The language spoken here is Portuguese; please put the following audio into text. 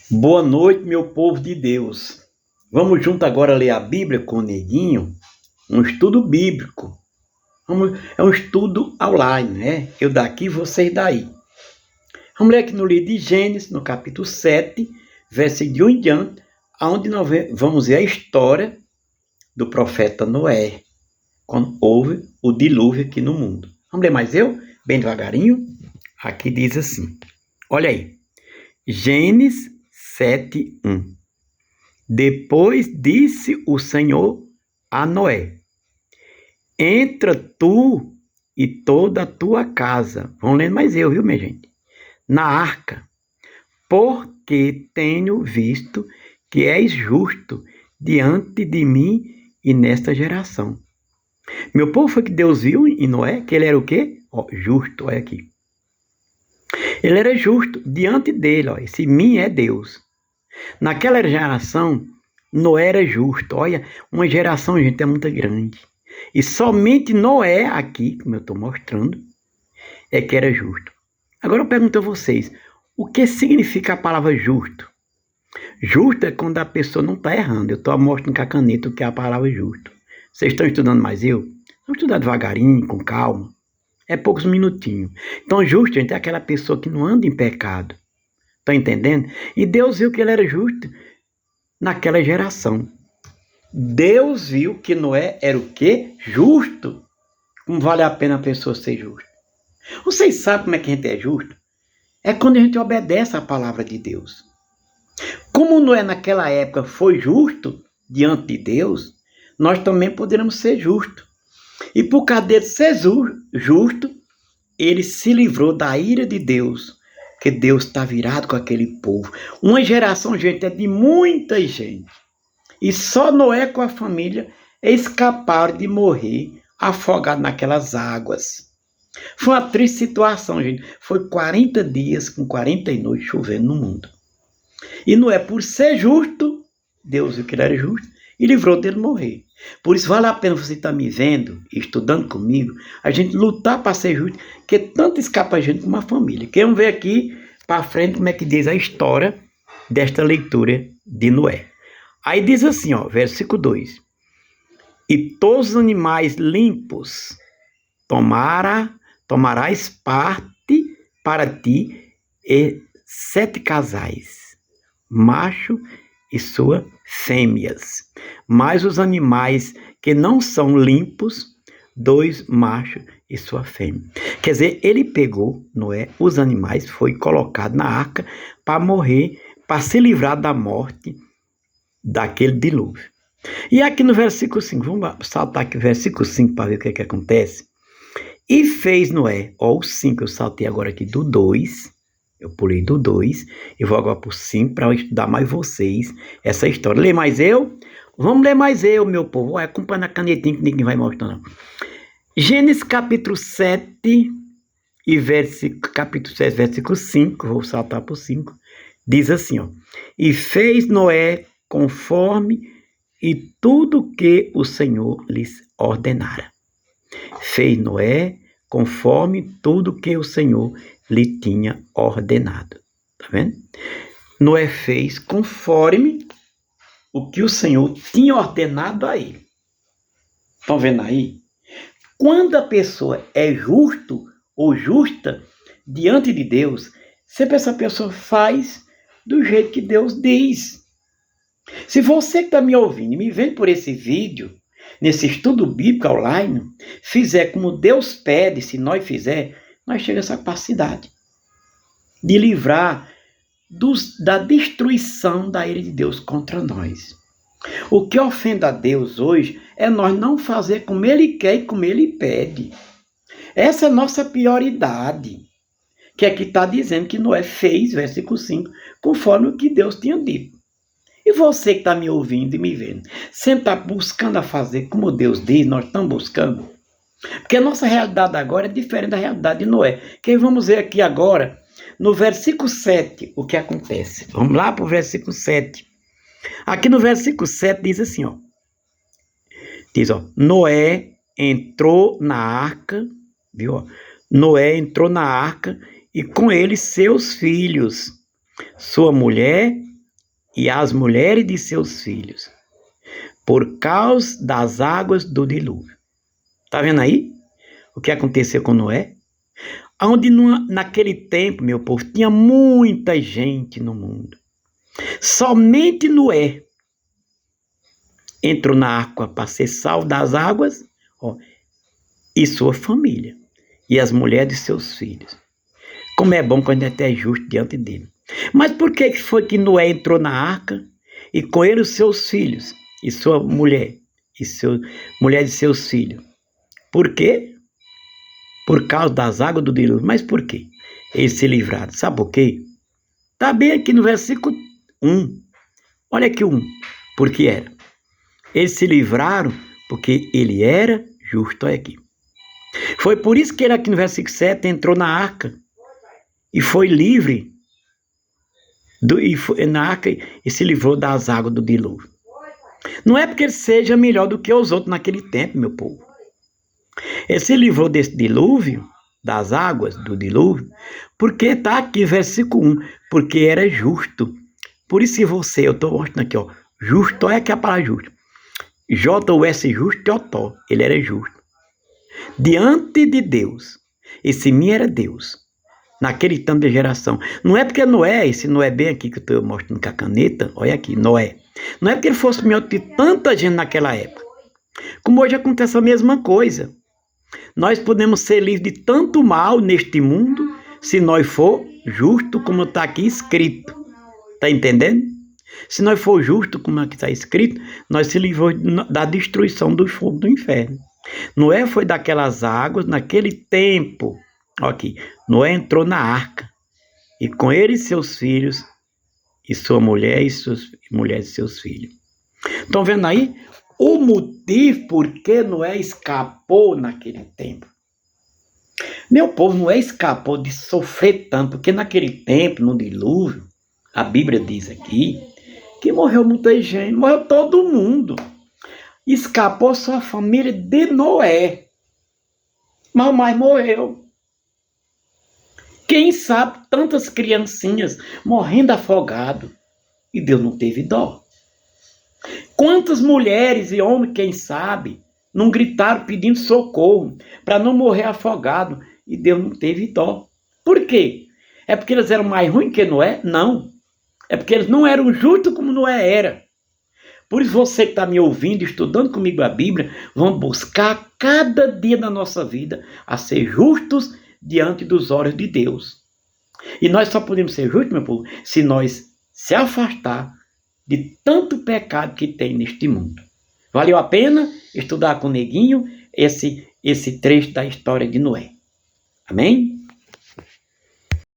Boa noite, meu povo de Deus. Vamos junto agora ler a Bíblia com o Neguinho, um estudo bíblico. É um estudo online, né? Eu daqui, vocês daí. Vamos ler aqui no livro de Gênesis, no capítulo 7, versículo de 1 em diante, onde nós vamos ver a história do profeta Noé, quando houve o dilúvio aqui no mundo. Vamos ler mais eu? Bem devagarinho. Aqui diz assim, olha aí. Gênesis 7:1. Depois disse o Senhor a Noé: entra tu e toda a tua casa. Vamos lendo mais eu, viu, minha gente? Na arca, porque tenho visto que és justo diante de mim e nesta geração. Meu povo, foi que Deus viu em Noé que ele era o quê? Justo, olha aqui. Ele era justo diante dele, esse mim é Deus. Naquela geração, Noé era justo. Olha, uma geração, gente, é muito grande. E somente Noé aqui, como eu estou mostrando, é que era justo. Agora eu pergunto a vocês, o que significa a palavra justo? Justo é quando a pessoa não está errando. Eu estou mostrando com a caneta o que é a palavra justo. Vocês estão estudando mais eu? Vamos estudar devagarinho, com calma. É poucos minutinhos. Então, justo, gente, é aquela pessoa que não anda em pecado. Está entendendo? E Deus viu que ele era justo naquela geração. Deus viu que Noé era o quê? Justo. Como vale a pena a pessoa ser justa? Vocês sabem como é que a gente é justo? É quando a gente obedece à palavra de Deus. Como Noé naquela época foi justo diante de Deus, nós também poderemos ser justos. E por causa dele ser justo, ele se livrou da ira de Deus, que Deus está virado com aquele povo. Uma geração, gente, é de muita gente. E só Noé com a família escaparam de morrer afogados naquelas águas. Foi uma triste situação, gente. Foi 40 dias com 40 noites chovendo no mundo. E Noé, por ser justo, Deus viu que ele era justo e livrou dele morrer. Por isso vale a pena você estar me vendo, estudando comigo, a gente lutar para ser justo, que tanto escapa a gente como a família. Vamos ver aqui para frente como é que diz a história desta leitura de Noé. Aí diz assim, versículo 2. E todos os animais limpos tomarás parte para ti e 7 casais, macho e suas fêmeas. Mas os animais que não são limpos, 2 machos e sua fêmea. Quer dizer, ele pegou, Noé, os animais, foi colocado na arca para morrer, para se livrar da morte daquele dilúvio. E aqui no versículo 5, vamos saltar aqui o versículo 5 para ver o que acontece. E fez Noé, o 5, eu saltei agora aqui do 2, eu pulei do 2, e vou agora para o 5 para estudar mais vocês essa história. Lê mais eu? Vamos ler mais eu, meu povo. Acompanha na canetinha que ninguém vai mostrar, não. Gênesis capítulo 7, capítulo 7, versículo 5, vou saltar para o 5, diz assim, e fez Noé conforme e tudo que o Senhor lhes ordenara. Fez Noé conforme tudo que o Senhor lhe tinha ordenado. Tá vendo? Noé fez conforme o que o Senhor tinha ordenado a ele. Estão vendo aí? Quando a pessoa é justo ou justa diante de Deus, sempre essa pessoa faz do jeito que Deus diz. Se você que está me ouvindo e me vendo por esse vídeo, nesse estudo bíblico online, fizer como Deus pede, se nós fizer, nós chegamos a essa capacidade de livrar da destruição da ira de Deus contra nós. O que ofende a Deus hoje é nós não fazer como Ele quer e como Ele pede. Essa é a nossa prioridade, que aqui está dizendo que Noé fez, versículo 5, conforme o que Deus tinha dito. E você que está me ouvindo e me vendo, sempre está buscando a fazer como Deus diz, nós estamos buscando. Porque a nossa realidade agora é diferente da realidade de Noé. Que vamos ver aqui agora, no versículo 7, o que acontece. Vamos lá para o versículo 7. Aqui no versículo 7 diz assim, diz, Noé entrou na arca, viu? Noé entrou na arca e com ele seus filhos, sua mulher e as mulheres de seus filhos, por causa das águas do dilúvio. Tá vendo aí o que aconteceu com Noé? Onde naquele tempo, meu povo, tinha muita gente no mundo. Somente Noé entrou na arca para ser salvo das águas, ó, e sua família, e as mulheres de seus filhos. Como é bom quando a gente é justo diante dele. Mas por que foi que Noé entrou na arca e com ele os seus filhos e sua mulher mulher de seus filhos? Por quê? Por causa das águas do dilúvio. Mas por quê? Eles se livraram. Sabe por quê? Está bem aqui no versículo 1. Olha aqui o 1. Por que era? Eles se livraram porque ele era justo. Olha aqui. Foi por isso que ele aqui no versículo 7 entrou na arca e foi livre na arca e se livrou das águas do dilúvio. Não é porque ele seja melhor do que os outros naquele tempo, meu povo. Ele se livrou desse dilúvio, das águas do dilúvio, porque está aqui, versículo 1, porque era justo. Por isso que eu estou mostrando aqui, ó, justo, olha aqui a palavra justo. J-U-S justo, Teotó, ele era justo. Diante de Deus, esse mim era Deus, naquele tanto de geração. Não é porque Noé, esse Noé bem aqui que eu estou mostrando com a caneta, olha aqui, Noé. Não é porque ele fosse melhor que tanta gente naquela época. Como hoje acontece a mesma coisa. Nós podemos ser livres de tanto mal neste mundo, se nós for justo como está aqui escrito. Está entendendo? Se nós for justo como aqui está escrito, nós se livramos da destruição do fogo do inferno. Noé foi daquelas águas naquele tempo. Olha aqui, Noé entrou na arca e com ele seus filhos e sua mulher e suas mulheres e seus filhos. Estão vendo aí? O motivo por que Noé escapou naquele tempo. Meu povo, Noé escapou de sofrer tanto, porque naquele tempo, no dilúvio, a Bíblia diz aqui, que morreu muita gente, morreu todo mundo. Escapou só a família de Noé. Mas morreu. Quem sabe tantas criancinhas morrendo afogado e Deus não teve dó. Quantas mulheres e homens, quem sabe, não gritaram pedindo socorro para não morrer afogado e Deus não teve dó. Por quê? É porque eles eram mais ruins que Noé? Não. É porque eles não eram justos como Noé era. Por isso você que está me ouvindo, estudando comigo a Bíblia, vamos buscar cada dia da nossa vida a ser justos diante dos olhos de Deus. E nós só podemos ser justos, meu povo, se nós se afastar de tanto pecado que tem neste mundo. Valeu a pena estudar com o Neguinho esse trecho da história de Noé. Amém?